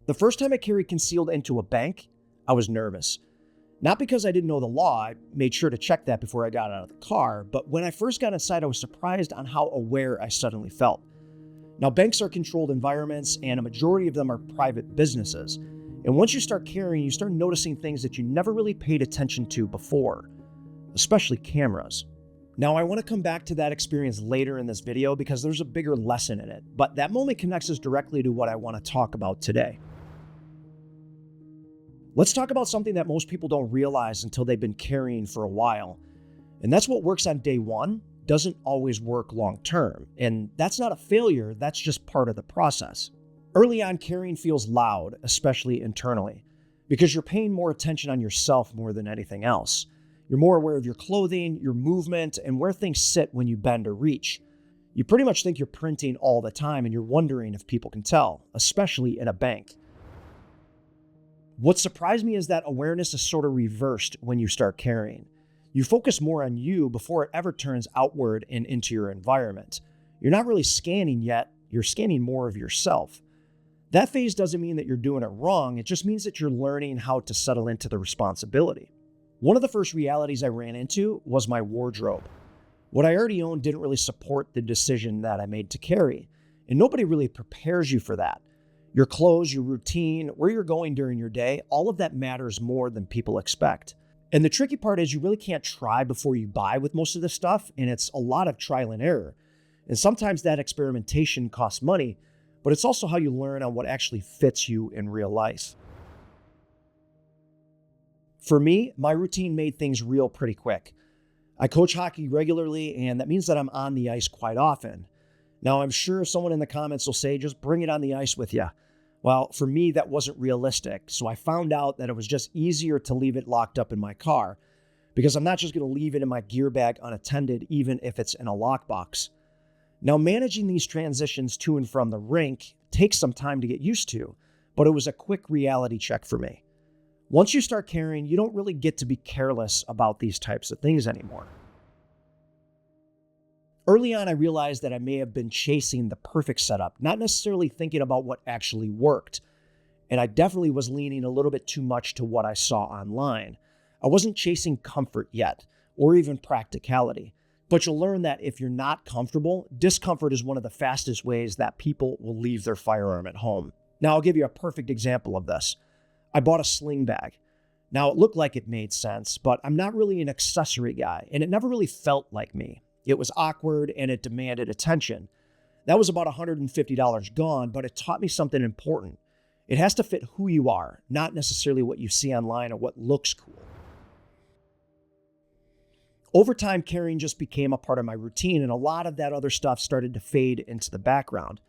The first time I carried concealed into a bank, I was nervous. Not because I didn't know the law, I made sure to check that before I got out of the car, but when I first got inside, I was surprised on how aware I suddenly felt. Now, banks are controlled environments, and a majority of them are private businesses. And once you start carrying, you start noticing things that you never really paid attention to before, especially cameras. Now, I want to come back to that experience later in this video because there's a bigger lesson in it, but that moment connects us directly to what I want to talk about today. Let's talk about something that most people don't realize until they've been carrying for a while. And that's what works on day one doesn't always work long term. And that's not a failure, that's just part of the process. Early on, carrying feels loud, especially internally, because you're paying more attention on yourself more than anything else. You're more aware of your clothing, your movement, and where things sit when you bend or reach. You pretty much think you're printing all the time and you're wondering if people can tell, especially in a bank. What surprised me is that awareness is sort of reversed when you start carrying. You focus more on you before it ever turns outward and into your environment. You're not really scanning yet, you're scanning more of yourself. That phase doesn't mean that you're doing it wrong, it just means that you're learning how to settle into the responsibility. One of the first realities I ran into was my wardrobe. What I already owned didn't really support the decision that I made to carry, and nobody really prepares you for that. Your clothes, your routine, where you're going during your day, all of that matters more than people expect. And the tricky part is you really can't try before you buy with most of this stuff, and it's a lot of trial and error. And sometimes that experimentation costs money, but it's also how you learn on what actually fits you in real life. For me, my routine made things real pretty quick. I coach hockey regularly, and that means that I'm on the ice quite often. Now, I'm sure someone in the comments will say, just bring it on the ice with you. Well, for me, that wasn't realistic, so I found out that it was just easier to leave it locked up in my car because I'm not just going to leave it in my gear bag unattended, even if it's in a lockbox. Now, managing these transitions to and from the rink takes some time to get used to, but it was a quick reality check for me. Once you start carrying, you don't really get to be careless about these types of things anymore. Early on, I realized that I may have been chasing the perfect setup, not necessarily thinking about what actually worked. And I definitely was leaning a little bit too much to what I saw online. I wasn't chasing comfort yet, or even practicality. But you'll learn that if you're not comfortable, discomfort is one of the fastest ways that people will leave their firearm at home. Now, I'll give you a perfect example of this. I bought a sling bag. Now, it looked like it made sense, but I'm not really an accessory guy, and it never really felt like me. It was awkward and it demanded attention. That was about $150 gone, but it taught me something important. It has to fit who you are, not necessarily what you see online or what looks cool. Over time, carrying just became a part of my routine, and a lot of that other stuff started to fade into the background.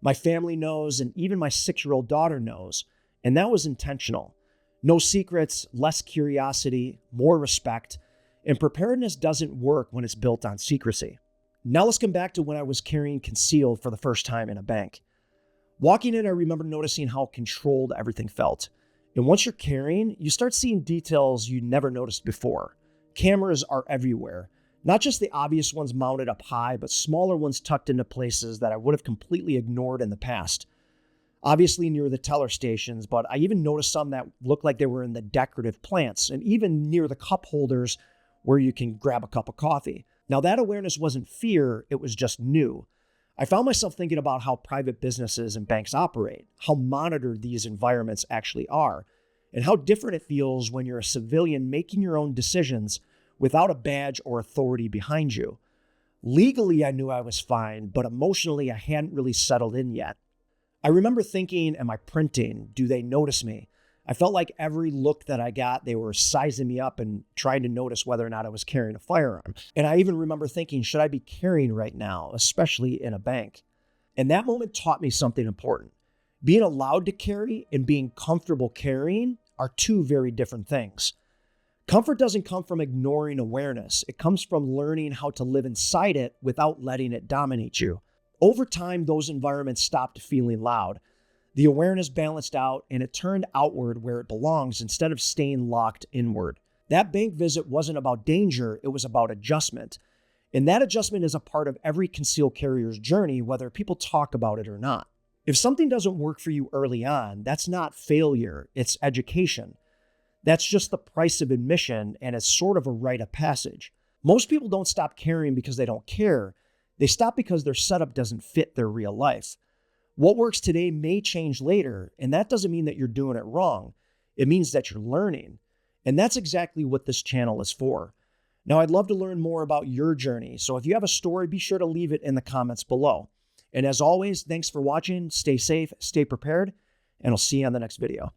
My family knows, and even my 6-year-old daughter knows, and that was intentional. No secrets, less curiosity, more respect. And preparedness doesn't work when it's built on secrecy. Now let's come back to when I was carrying concealed for the first time in a bank. Walking in, I remember noticing how controlled everything felt. And once you're carrying, you start seeing details you never noticed before. Cameras are everywhere. Not just the obvious ones mounted up high, but smaller ones tucked into places that I would have completely ignored in the past. Obviously near the teller stations, but I even noticed some that looked like they were in the decorative plants, and even near the cup holders where you can grab a cup of coffee. Now, that awareness wasn't fear, it was just new. I found myself thinking about how private businesses and banks operate, how monitored these environments actually are, and how different it feels when you're a civilian making your own decisions without a badge or authority behind you. Legally, I knew I was fine, but emotionally, I hadn't really settled in yet. I remember thinking, am I printing? Do they notice me? I felt like every look that I got, they were sizing me up and trying to notice whether or not I was carrying a firearm. And I even remember thinking, should I be carrying right now, especially in a bank? And that moment taught me something important. Being allowed to carry and being comfortable carrying are two very different things. Comfort doesn't come from ignoring awareness. It comes from learning how to live inside it without letting it dominate you. Over time, those environments stopped feeling loud. The awareness balanced out and it turned outward where it belongs instead of staying locked inward. That bank visit wasn't about danger, it was about adjustment. And that adjustment is a part of every concealed carrier's journey, whether people talk about it or not. If something doesn't work for you early on, that's not failure, it's education. That's just the price of admission, and it's sort of a rite of passage. Most people don't stop caring because they don't care. They stop because their setup doesn't fit their real life. What works today may change later, and that doesn't mean that you're doing it wrong. It means that you're learning. And that's exactly what this channel is for. Now, I'd love to learn more about your journey, so if you have a story, be sure to leave it in the comments below. And as always, thanks for watching, stay safe, stay prepared, and I'll see you on the next video.